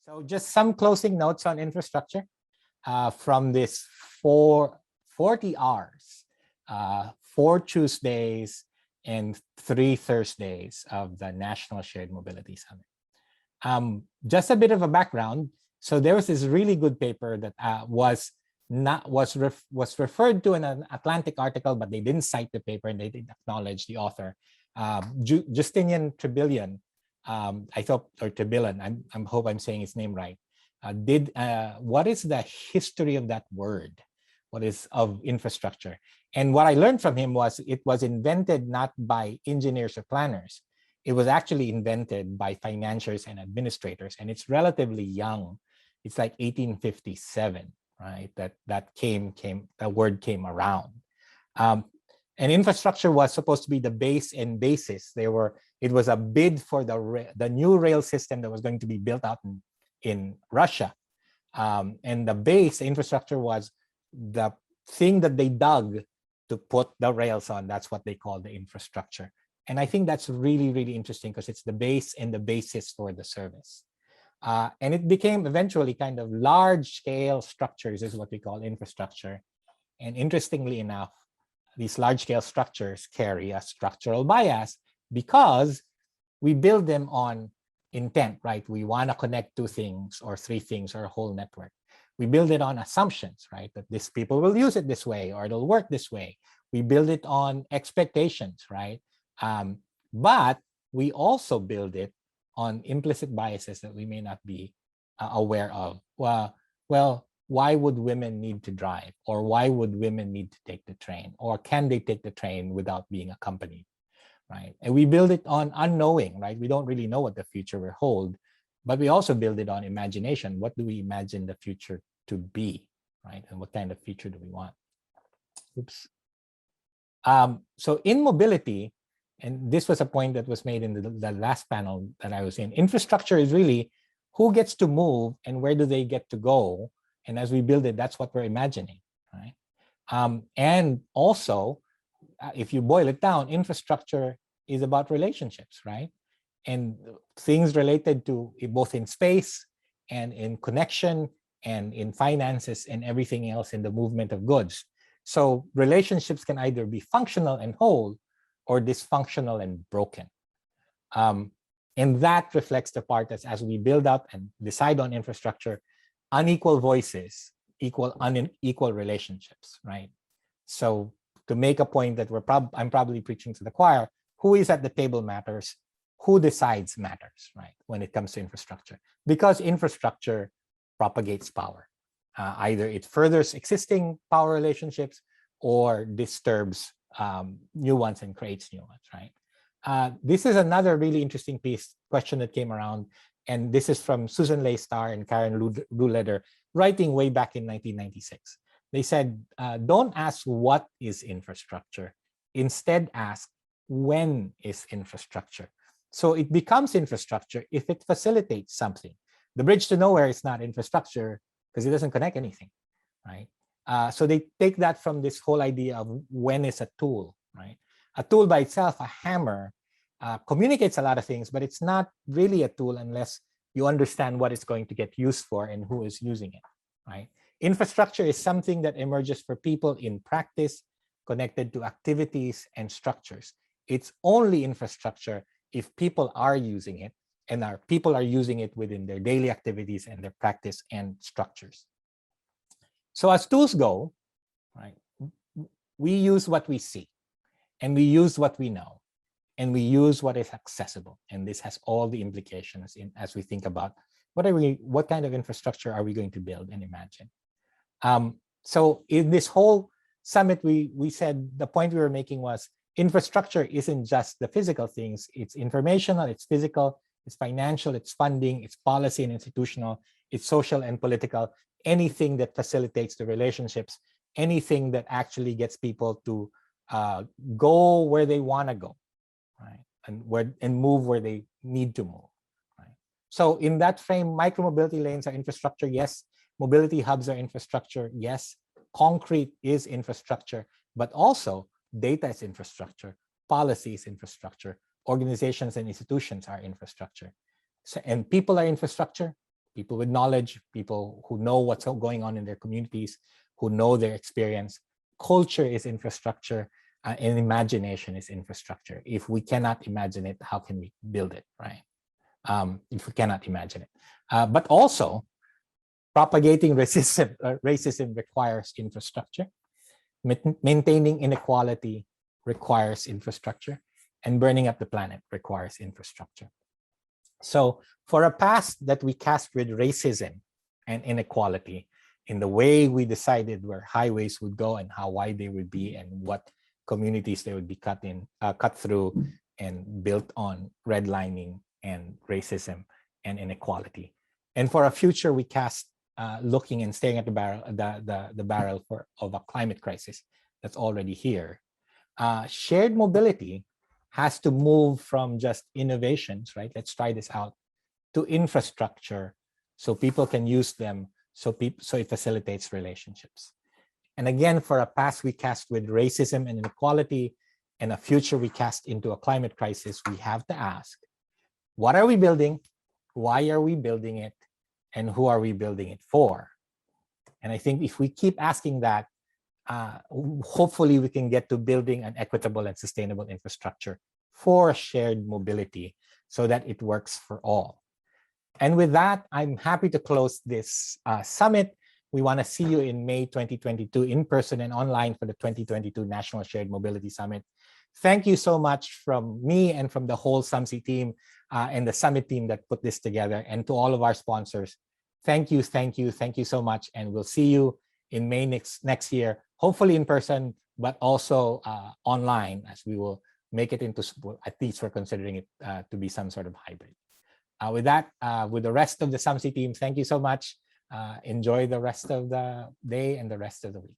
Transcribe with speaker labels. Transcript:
Speaker 1: So just some closing notes on infrastructure from this 40 hours, 4 Tuesdays and 3 Thursdays of the National Shared Mobility Summit. Just a bit of a background. So there was this really good paper that was referred to in an Atlantic article, but they didn't cite the paper and they didn't acknowledge the author. Justinian Trebillion, I thought, or Trebillion, I hope I'm saying his name right, what is the history of that word? What is of infrastructure? And what I learned from him was it was invented not by engineers or planners. It was actually invented by financiers and administrators, and it's relatively young. It's like 1857, right? That word came around. And infrastructure was supposed to be the base and basis. It was a bid for the new rail system that was going to be built out in Russia. And the base, the infrastructure, was the thing that they dug to put the rails on. That's what they call the infrastructure. And I think that's really, really interesting because it's the base and the basis for the service. And it became eventually kind of large-scale structures is what we call infrastructure. And interestingly enough, these large-scale structures carry a structural bias because we build them on intent, right? We want to connect 2 things or 3 things or a whole network. We build it on assumptions, right? That these people will use it this way or it'll work this way. We build it on expectations, right? But we also build it on implicit biases that we may not be aware of. Well, why would women need to drive? Or why would women need to take the train? Or can they take the train without being accompanied, right? And we build it on unknowing, right? We don't really know what the future will hold, but we also build it on imagination. What do we imagine the future to be, right? And what kind of future do we want? Oops. So in mobility, and this was a point that was made in the last panel that I was in, infrastructure is really who gets to move and where do they get to go. And as we build it, that's what we're imagining, right? And also, if you boil it down, infrastructure is about relationships, right? And things related to both in space and in connection and in finances and everything else in the movement of goods. So relationships can either be functional and whole or dysfunctional and broken. And that reflects the part that as we build up and decide on infrastructure, unequal voices equal unequal relationships, right? So to make a point that I'm probably preaching to the choir, who is at the table matters, who decides matters, right? When it comes to infrastructure, because infrastructure propagates power. Either it furthers existing power relationships or disturbs new ones and creates new ones, right? This is another really interesting question that came around, and this is from Susan Laystar and Karen Luleder, writing way back in 1996. They said, don't ask what is infrastructure, instead ask when is infrastructure. So it becomes infrastructure if it facilitates something. The bridge to nowhere is not infrastructure because it doesn't connect anything, right? So they take that from this whole idea of when is a tool, right? A tool by itself, a hammer, communicates a lot of things, but it's not really a tool unless you understand what it's going to get used for and who is using it, right? Infrastructure is something that emerges for people in practice, connected to activities and structures. It's only infrastructure if people are using it and people are using it within their daily activities and their practice and structures. So as tools go, right, we use what we see and we use what we know and we use what is accessible. And this has all the implications as we think about what kind of infrastructure are we going to build and imagine. So in this whole summit, we said the point we were making was infrastructure isn't just the physical things. It's informational, it's physical, it's financial, it's funding, it's policy and institutional, it's social and political, anything that facilitates the relationships, anything that actually gets people to go where they want to go, right? And move where they need to move, right? So in that frame, micromobility lanes are infrastructure, yes. Mobility hubs are infrastructure, yes. Concrete is infrastructure, but also data is infrastructure, policy is infrastructure, organizations and institutions are infrastructure. So, and people are infrastructure, people with knowledge, people who know what's going on in their communities, who know their experience. Culture is infrastructure, and imagination is infrastructure. If we cannot imagine it, how can we build it, right? If we cannot imagine it. But also, propagating racism requires infrastructure. Maintaining inequality requires infrastructure, and burning up the planet requires infrastructure. So for a past that we cast with racism and inequality in the way we decided where highways would go and how wide they would be and what communities they would be cut through and built on redlining and racism and inequality. And for a future we cast looking and staring at the barrel of a climate crisis that's already here. Shared mobility has to move from just innovations, right? Let's try this out, to infrastructure so people can use them, so it facilitates relationships. And again, for a past we cast with racism and inequality, and a future we cast into a climate crisis, we have to ask, what are we building? Why are we building it? And who are we building it for? And I think if we keep asking that, hopefully we can get to building an equitable and sustainable infrastructure for shared mobility so that it works for all. And with that, I'm happy to close this summit. We want to see you in May 2022 in person and online for the 2022 National Shared Mobility Summit. Thank you so much from me and from the whole SUMC team and the summit team that put this together, and to all of our sponsors. Thank you so much, and we'll see you in May next year, hopefully in person, but also online, as we will make it into, at least we're considering it to be some sort of hybrid. With that, with the rest of the SUMC team, thank you so much. Enjoy the rest of the day and the rest of the week.